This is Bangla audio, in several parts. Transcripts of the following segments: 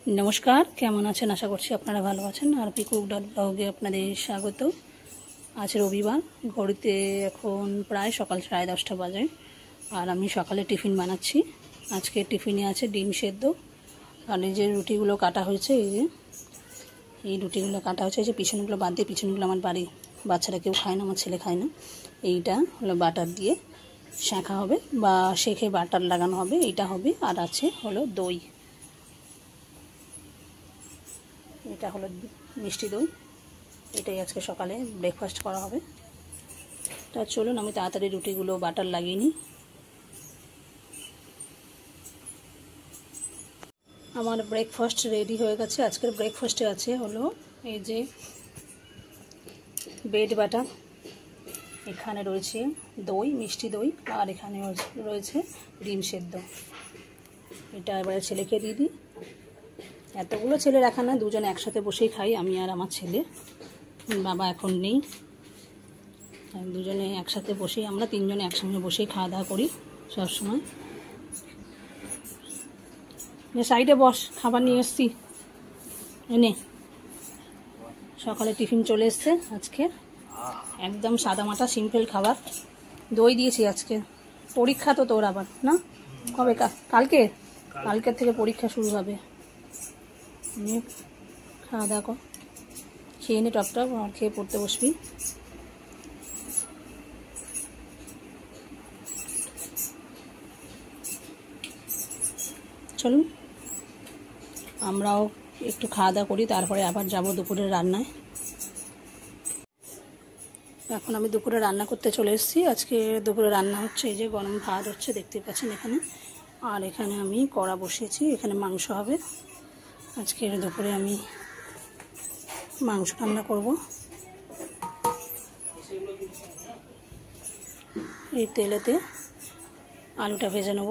नमस्कार केमन आছেন आशा করছি আপনারা ভালো আছেন আর পিকুক ডট ব্লগে আপনাদের স্বাগত। আজ রবিবার, ঘড়িতে এখন প্রায় সকাল 10:30 বাজে আর আমি সকালে টিফিন বানাচ্ছি। আজকে টিফিনে আছে ডিম সেদ্ধ আর এই যে রুটিগুলো কাটা হয়েছে, এই রুটিগুলো কাটা হয়েছে, এই যে পিছনগুলো বাদ দিয়ে, পিছনগুলো আমার বাড়ি বাচ্চারা কেউ খায় না, আমার ছেলে খায় না। এইটা হলো বাটার দিয়ে শাঁখা হবে বা শেখে বাটার লাগানো হবে, এইটা হবে। আর আছে হলো দই, এটা হলো মিষ্টি দই। এটাই আজকে সকালে ব্রেকফাস্ট করা হবে। তা চলুন আমি তাড়াতাড়ি রুটিগুলো বাটার লাগিয়ে নিই। আমার ব্রেকফাস্ট রেডি হয়ে গেছে। আজকের ব্রেকফাস্টে আছে হলো এই যে ব্রেড বাটার, এখানে রয়েছে দই, মিষ্টি দই, আর এখানে রয়েছে ডিম সেদ্ধ। এটা এবারে ছেলেকে দিয়ে দিই। এতগুলো ছেলে রাখা না, দুজন একসাথে বসেই খাই, আমি আর আমার ছেলে। বাবা এখন নেই, দুজনে একসাথে বসেই, আমরা তিনজনে একসঙ্গে বসেই খাওয়া দাওয়া করি সবসময়। সাইডে বস, খাবার নিয়ে এসছি এনে। সকালে টিফিন চলে এসছে আজকে, একদম সাদামাটা সিম্পল খাবার। দই দিয়েছি আজকে। পরীক্ষা তো তোর আবার না, কবে? কালকের থেকে পরীক্ষা শুরু হবে। খাওয়া দাওয়া কর, খেয়ে নে টপটপ, আর খেয়ে পড়তে বসবি। চলুন আমরাও একটু খাওয়া দাওয়া করি, তারপরে আবার যাব দুপুরের রান্নায়। এখন আমি দুপুরে রান্না করতে চলে এসেছি। আজকে দুপুরে রান্না হচ্ছে এই যে গরম ভাত হচ্ছে, দেখতে পাচ্ছেন এখানে। আর এখানে আমি কড়া বসিয়েছি, এখানে মাংস হবে। আজকে দুপুরে আমি মাংস রান্না করব। এই তেলেতে আলুটা ভেজে নেব।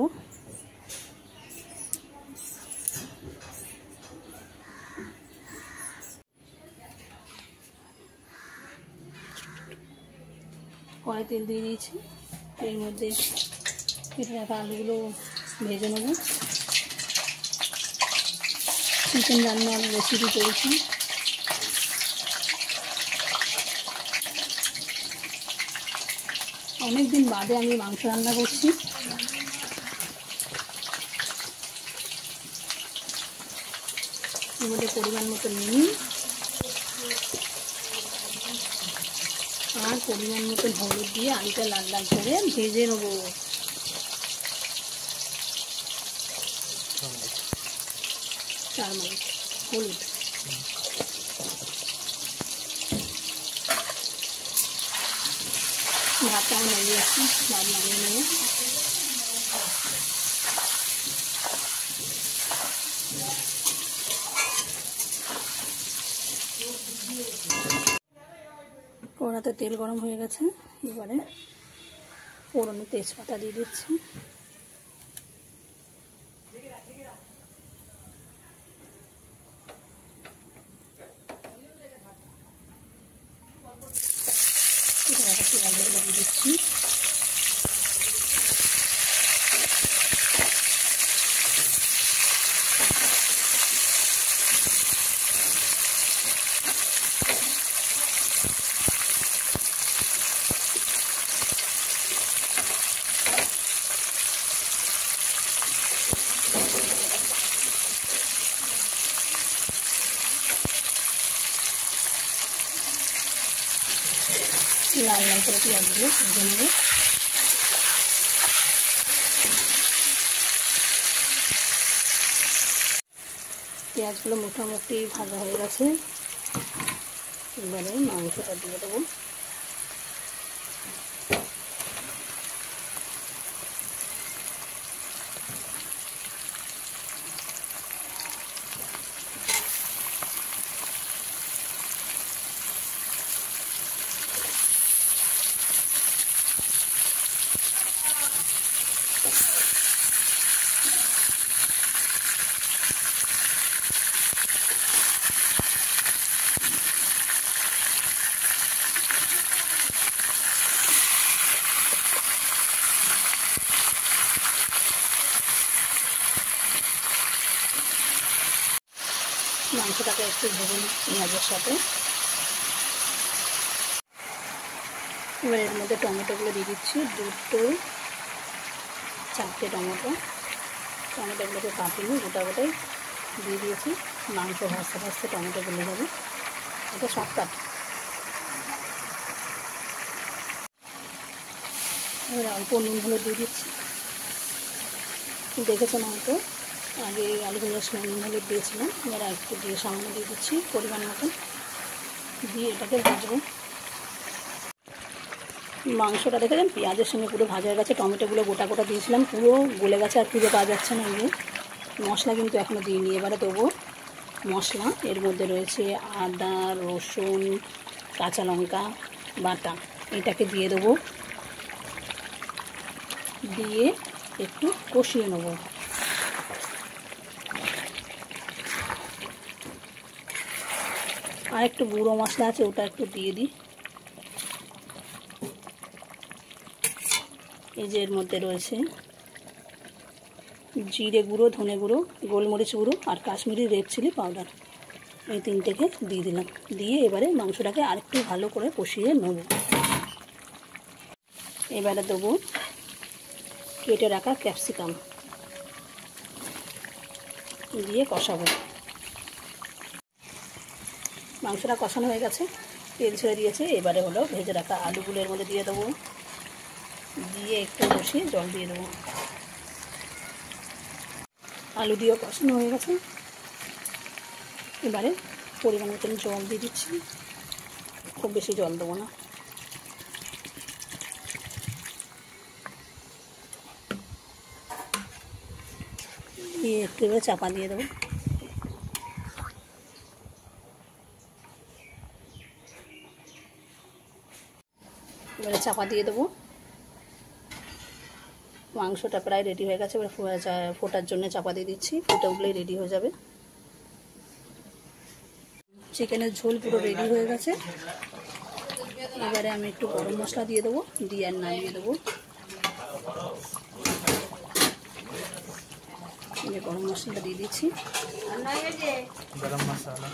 কড়াই তেল দিয়ে দিয়েছি, এর মধ্যে কেটে রাখা আলুগুলো ভেজে নেব। চিকেন রান্নার রেসিপি করেছি। অনেকদিন বাদে আমি মাংস রান্না করছি। এর মধ্যে পরিমাণ মতো নুন আর পরিমাণ মতো হলুদ দিয়ে আলুটা লাল লাল করে ভেজে নেব। টারমারিক, হলুদ। ভাতটা নামিয়ে আসছি, ভাত নামিয়ে নেব। কড়াতে তেল গরম হয়ে গেছে, এবারে ফোড়নে তেজপাতা দিয়ে দিচ্ছি। পেঁয়াজগুলো দিয়ে দিচ্ছি। লাল লাল করে পেঁয়াজগুলো ভেজে নেব। পেঁয়াজগুলো মোটামুটি ভাজা হয়ে গেছে, এবারে মাংসটা দিয়ে দেবো। মাংসটাকে একটু ভেজে নিই পেঁয়াজের সাথে। এবার এর মধ্যে টমেটোগুলো দিয়ে দিচ্ছি, 2-4টে টমেটোগুলোকে কাটিয়ে গোটা গোটাই দিয়ে দিয়েছি। মাংস ভাজতে ভাজতে টমেটো গলে যাবে, এটা শর্টকাট। এবার অল্প নুন হলুদ দিয়ে দিচ্ছি। দেখেছেন হয়তো আগে আলু ভাজার সময় নুন হলুদ দিয়েছিলাম, এবার একটু দিয়ে সামান্য দিয়ে দিচ্ছি পরিমাণ মতন, দিয়ে এটাকে ভাজবো। মাংসটা দেখেছেন পেঁয়াজের সঙ্গে পুরো ভাজা হয়ে গেছে, টমেটোগুলো গোটা গোটা দিয়েছিলাম পুরো গলে গেছে, আর পুরো পাওয়া যাচ্ছে না। এগুলো মশলা কিন্তু এখনও দিইনি। এবারে দেবো মশলা। এর মধ্যে রয়েছে আদা, রসুন, কাঁচা লঙ্কা বাটা, এটাকে দিয়ে দেবো, দিয়ে একটু কষিয়ে নেব। আর একটু গুঁড়ো মশলা আছে, ওটা একটু দিয়ে দিই। এই যে এর মধ্যে রয়েছে জিরে গুঁড়ো, ধনে গুঁড়ো, গোলমরিচ গুঁড়ো আর কাশ্মীরি রেড চিলি পাউডার, এই তিনটেকে দিয়ে দিলাম। দিয়ে এবারে মাংসটাকে আরেকটু ভালো করে কষিয়ে নেব। এবারে দেবো কেটে রাখা ক্যাপসিকাম, দিয়ে কষাবো। মাংসটা কষানো হয়ে গেছে, তেল ছেড়ে দিয়েছে। এবারে হলো ভেজে রাখা আলুগুলো এর মধ্যে দিয়ে দেবো, দিয়ে একটু কষিয়ে জল দিয়ে দেবো। আলু দিয়েও কষানো হয়ে গেছে, এবারে পরিমাণ মতন জল দিয়ে দিচ্ছি, খুব বেশি জল দেবো না। দিয়ে একটু এবারে চাপা দিয়ে দেবো। এবারে চাপা দিয়ে দেবো। মাংসটা প্রায় রেডি হয়ে গেছে, এবার ফোটার জন্য চাপা দিয়ে দিচ্ছি, ফুটে উঠলেই রেডি হয়ে যাবে। চিকেনের ঝোল পুরো রেডি হয়ে গেছে। এবারে আমি একটু গরম মশলা দিয়ে দেবো, দিয়ে আর নামিয়ে দেবো। গরম মশলাটা দিয়ে দিচ্ছি। গরম মশলা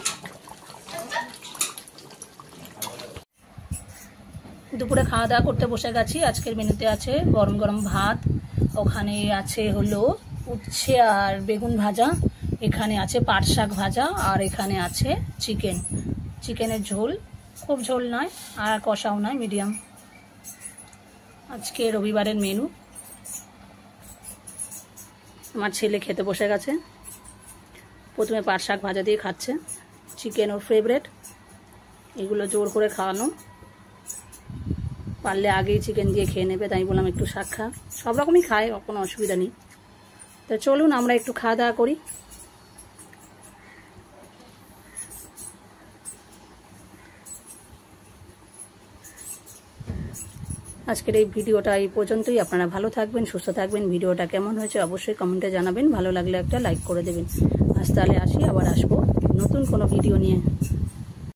দুপুরে খাওয়া দাওয়া করতে বসে গেছি। আজকের মেনুতে আছে গরম গরম ভাত, ওখানে আছে হলো উচ্ছে আর বেগুন ভাজা, এখানে আছে পাট শাক ভাজা, আর এখানে আছে চিকেনের ঝোল, খুব ঝোল নয় আর কষাও নয়, মিডিয়াম। আজকে রবিবারের মেনু। আমার ছেলে খেতে বসে গেছে, প্রথমে পাট শাক ভাজা দিয়ে খাচ্ছে, চিকেন ওর ফেভারেট, এগুলো জোর করে খাওয়ানো, পারলে আগেই চিকেন দিয়ে খেয়ে নেবে, তাই বললাম একটু শাক খা। সব রকমই খায়, কোনো অসুবিধা নেই। তো চলুন আমরা একটু খাওয়া দাওয়া করি। আজকের এই ভিডিওটা এই পর্যন্তই। আপনারা ভালো থাকবেন, সুস্থ থাকবেন। ভিডিওটা কেমন হয়েছে অবশ্যই কমেন্টে জানাবেন, ভালো লাগলে একটা লাইক করে দেবেন। আজ তাহলে আসি, আবার আসবো নতুন কোনো ভিডিও নিয়ে।